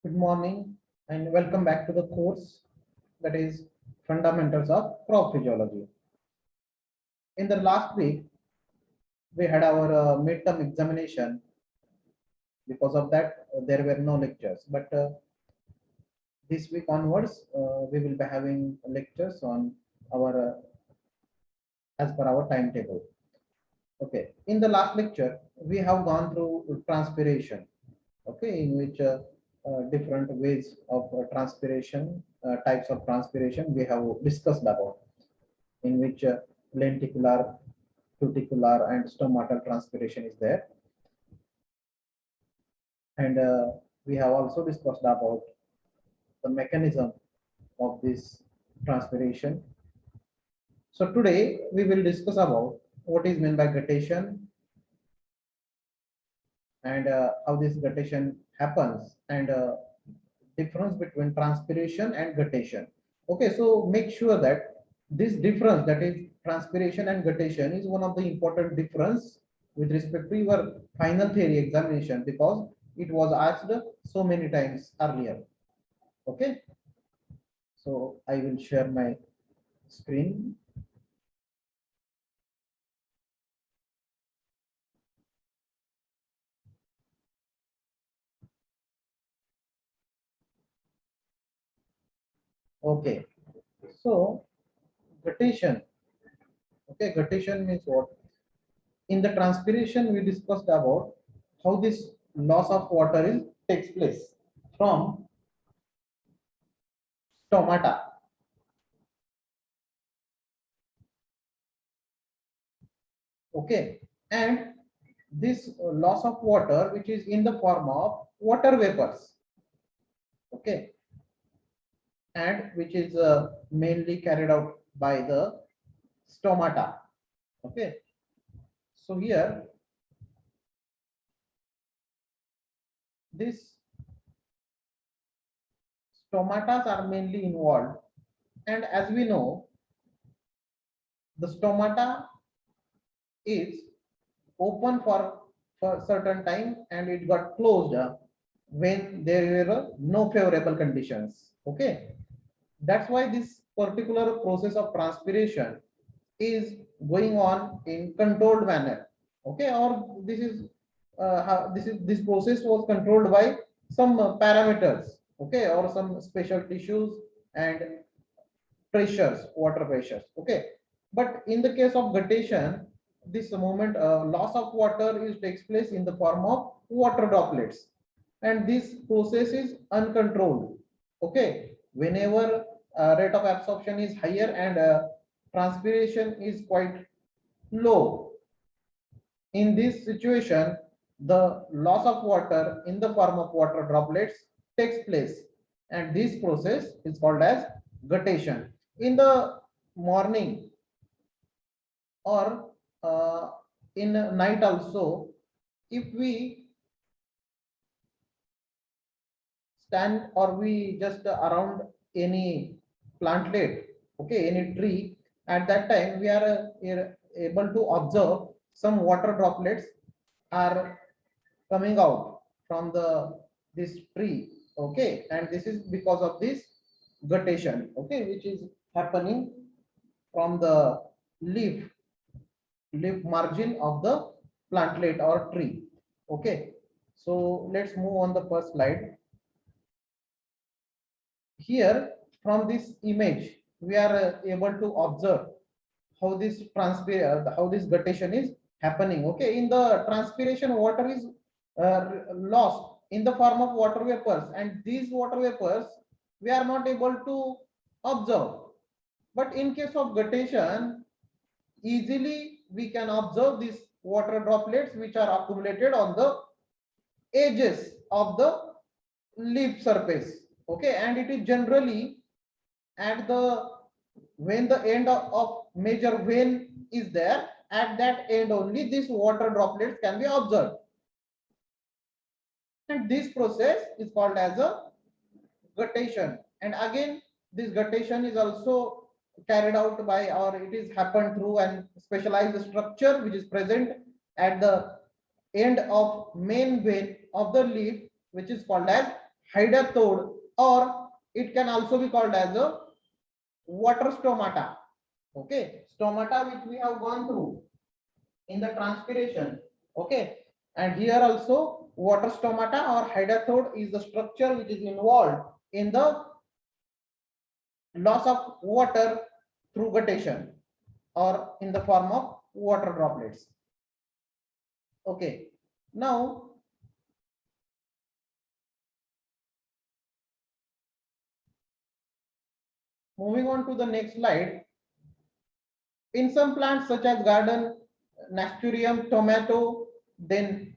Good morning and welcome back to the course that is Fundamentals of Crop Physiology. In the last week, we had our midterm examination. Because of that, there were no lectures. But this week onwards, we will be having lectures on our as per our timetable. Okay. In the last lecture, we have gone through transpiration. Okay, in which different ways of transpiration, types of transpiration we have discussed about, in which lenticular, cuticular, and stomatal transpiration is there. And we have also discussed about the mechanism of this transpiration. So today we will discuss about what is meant by guttation and how this guttation happens and difference between transpiration and guttation. Okay, so make sure that this difference, that is transpiration and guttation, is one of the important difference with respect to your final theory examination, because it was asked so many times earlier. Okay, so I will share my screen. Okay, so guttation. Okay, guttation means what? In the transpiration, we discussed about how this loss of water is takes place from stomata. Okay, and this loss of water, which is in the form of water vapors. Okay, and which is mainly carried out by the stomata. Okay, so here these stomatas are mainly involved, and as we know, the stomata is open for certain time and it got closed when there were no favorable conditions. Okay, that's why this particular process of transpiration is going on in controlled manner. Okay, or this is how this process was controlled by some parameters. Okay, or some special tissues and pressures, water pressures. Okay, but in the case of guttation, this moment loss of water is takes place in the form of water droplets, and this process is uncontrolled. Okay, whenever rate of absorption is higher and transpiration is quite low, in this situation the loss of water in the form of water droplets takes place, and this process is called as guttation. In the morning or in night also, if we stand or we just around any plantlet, okay, any tree, at that time we are able to observe some water droplets are coming out from this tree. Okay, and this is because of this guttation, okay, which is happening from the leaf margin of the plantlet or tree. Okay, so let's move on the first slide. Here from this image we are able to observe how this how this guttation is happening. Okay, in the transpiration, water is lost in the form of water vapors, and these water vapors we are not able to observe. But in case of guttation, easily we can observe these water droplets which are accumulated on the edges of the leaf surface. Okay, and it is generally at the when the end of major vein is there, at that end only these water droplets can be observed, and this process is called as a guttation. And again, this guttation is also carried out by, or it is happened through an specialized structure which is present at the end of main vein of the leaf, which is called as hydathode, or it can also be called as a water stomata. Okay, stomata which we have gone through in the transpiration. Okay, and here also water stomata or hydathode is the structure which is involved in the loss of water through guttation or in the form of water droplets. Okay, now moving on to the next slide. In some plants such as garden, nasturtium, tomato, then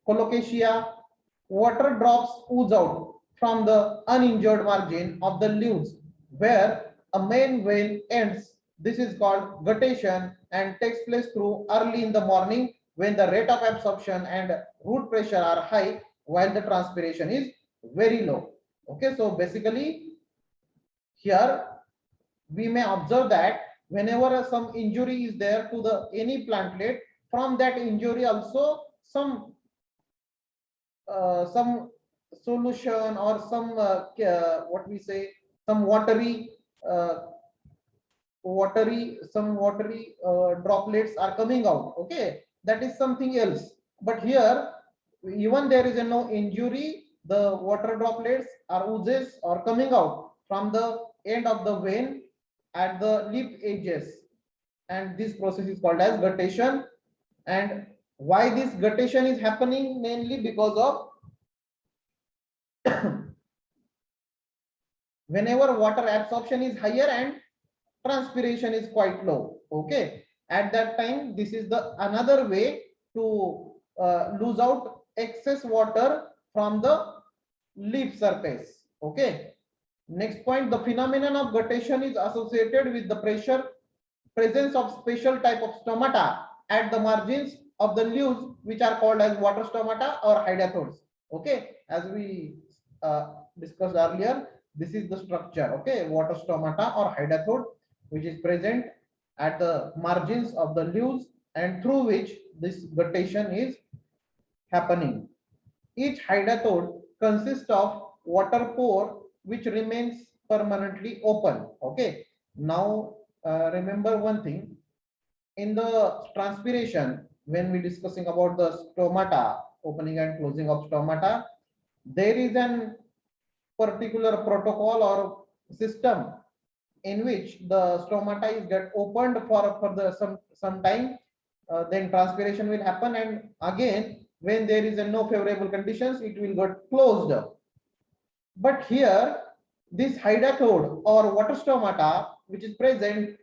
colocasia, water drops ooze out from the uninjured margin of the leaves where a main vein ends. This is called guttation and takes place through early in the morning when the rate of absorption and root pressure are high while the transpiration is very low. Okay, so basically here we may observe that whenever some injury is there to the any plantlet, from that injury also some solution or some what we say, some uh, watery droplets are coming out. Okay, that is something else. But here, even there is no injury, the water droplets are oozes or coming out from the end of the vein at the lip edges, and this process is called as guttation. And why this guttation is happening? Mainly because of whenever water absorption is higher and transpiration is quite low. Okay, at that time this is the another way to lose out excess water from the leaf surface. Okay, next point, the phenomenon of guttation is associated with the presence of special type of stomata at the margins of the leaves which are called as water stomata or hydathodes. Okay, as we discussed earlier, this is the structure. Okay, water stomata or hydathode which is present at the margins of the leaves and through which this guttation is happening. Each hydathode consists of water pore which remains permanently open. Okay, now remember one thing, in the transpiration when we discussing about the stomata, opening and closing of stomata, there is an particular protocol or system in which the stomata is get opened for the some time, then transpiration will happen, and again when there is a no favorable conditions it will get closed. But here this hydathode or water stomata which is present,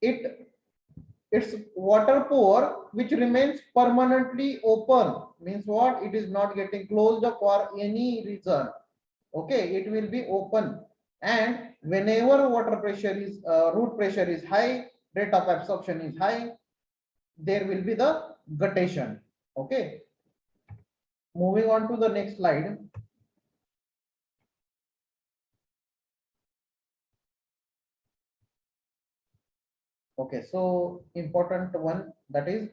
its water pore which remains permanently open, means what, it is not getting closed for any reason. Okay, it will be open, and whenever water pressure is root pressure is high, rate of absorption is high, there will be the guttation. Okay, moving on to the next slide. Okay, so important one, that is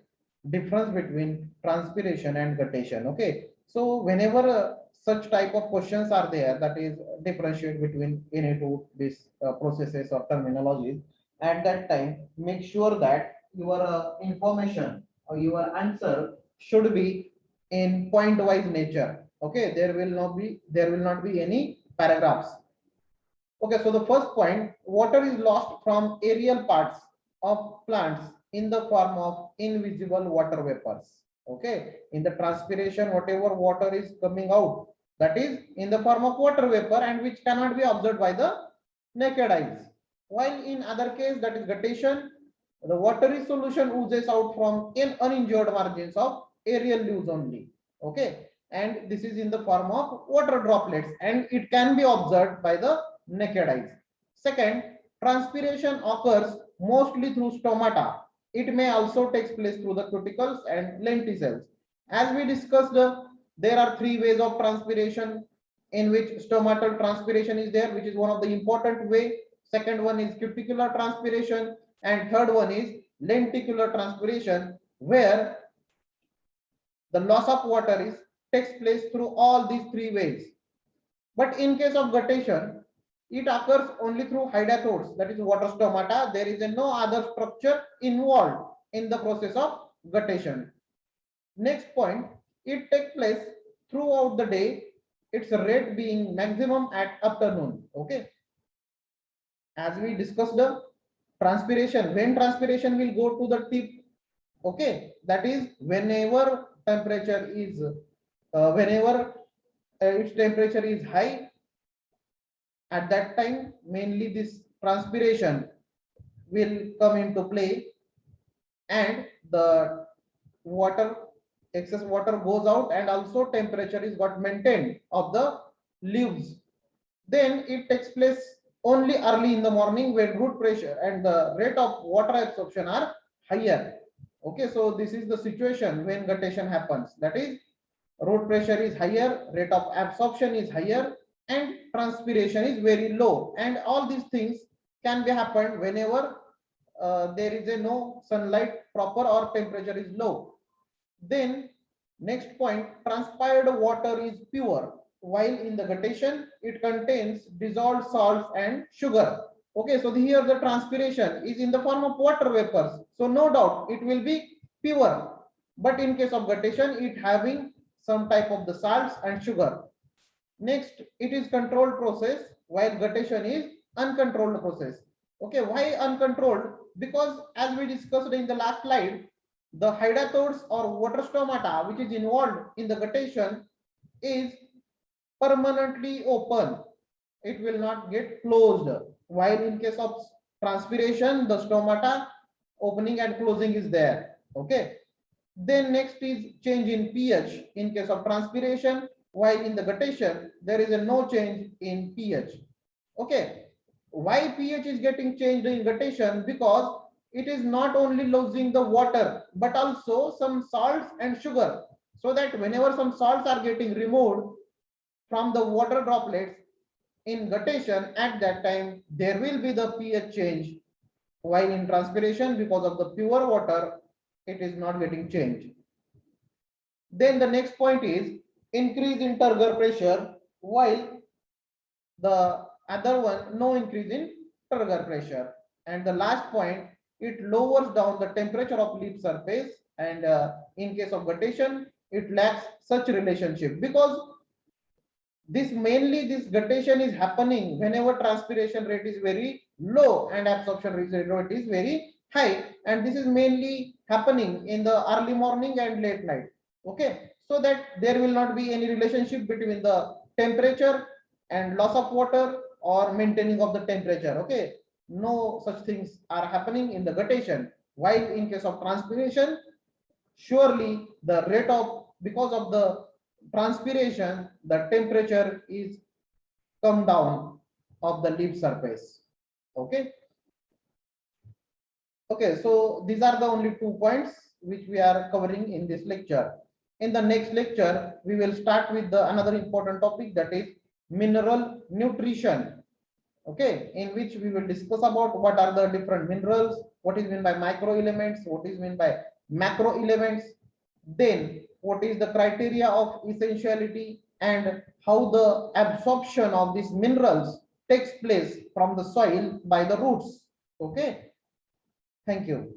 difference between transpiration and guttation. Okay, so whenever such type of questions are there, that is differentiate between any two these processes or terminologies, at that time make sure that your information or your answer should be in point wise nature. Okay, there will not be any paragraphs. Okay, so the first point, water is lost from aerial parts of plants in the form of invisible water vapors. Okay, in the transpiration, whatever water is coming out, that is in the form of water vapor and which cannot be observed by the naked eyes. While in other case, that is guttation, the watery solution oozes out from uninjured margins of aerial leaves only. Okay, and this is in the form of water droplets and it can be observed by the naked eyes. Second, transpiration occurs mostly through stomata. It may also take place through the cuticles and lenticels. As we discussed, there are three ways of transpiration in which stomatal transpiration is there, which is one of the important way. Second one is cuticular transpiration, and third one is lenticular transpiration, where the loss of water is takes place through all these three ways. But in case of guttation, it occurs only through hydathodes, that is water stomata. There is no other structure involved in the process of guttation. Next point, it takes place throughout the day, its rate being maximum at afternoon. Okay, as we discussed the transpiration, when transpiration will go to the tip, okay, that is whenever temperature is whenever its temperature is high, at that time mainly this transpiration will come into play, and the water, excess water goes out, and also temperature is got maintained of the leaves. Then it takes place only early in the morning when root pressure and the rate of water absorption are higher. Okay, so this is the situation when guttation happens, that is root pressure is higher, rate of absorption is higher, and transpiration is very low. And all these things can be happened whenever there is a no sunlight proper or temperature is low. Then next point, transpired water is pure, while in the guttation it contains dissolved salts and sugar. Okay, so here the transpiration is in the form of water vapors, so no doubt it will be pure. But in case of guttation, it having some type of the salts and sugar. Next, it is controlled process, while guttation is uncontrolled process. Okay, why uncontrolled? Because as we discussed in the last slide, the hydathodes or water stomata which is involved in the guttation is permanently open. It will not get closed. While in case of transpiration, the stomata opening and closing is there. Okay. Then next is change in pH in case of transpiration, while in the guttation there is a no change in pH. Okay, why pH is getting changed in guttation? Because it is not only losing the water but also some salts and sugar, so that whenever some salts are getting removed from the water droplets in guttation, at that time there will be the pH change, while in transpiration, because of the pure water, it is not getting changed. Then the next point is increase in turgor pressure, while the other one no increase in turgor pressure. And the last point, it lowers down the temperature of leaf surface, and in case of guttation it lacks such relationship, because this guttation is happening whenever transpiration rate is very low and absorption rate is very high, and this is mainly happening in the early morning and late night. Okay, so that there will not be any relationship between the temperature and loss of water or maintaining of the temperature. Okay, no such things are happening in the guttation, while in case of transpiration, surely the rate of, because of the transpiration, the temperature is come down of the leaf surface. Okay, okay, so these are the only 2 points which we are covering in this lecture. In the next lecture we will start with the another important topic, that is mineral nutrition. Okay, in which we will discuss about what are the different minerals, what is meant by micro elements, what is meant by macro elements, then what is the criteria of essentiality, and how the absorption of these minerals takes place from the soil by the roots. Okay, thank you.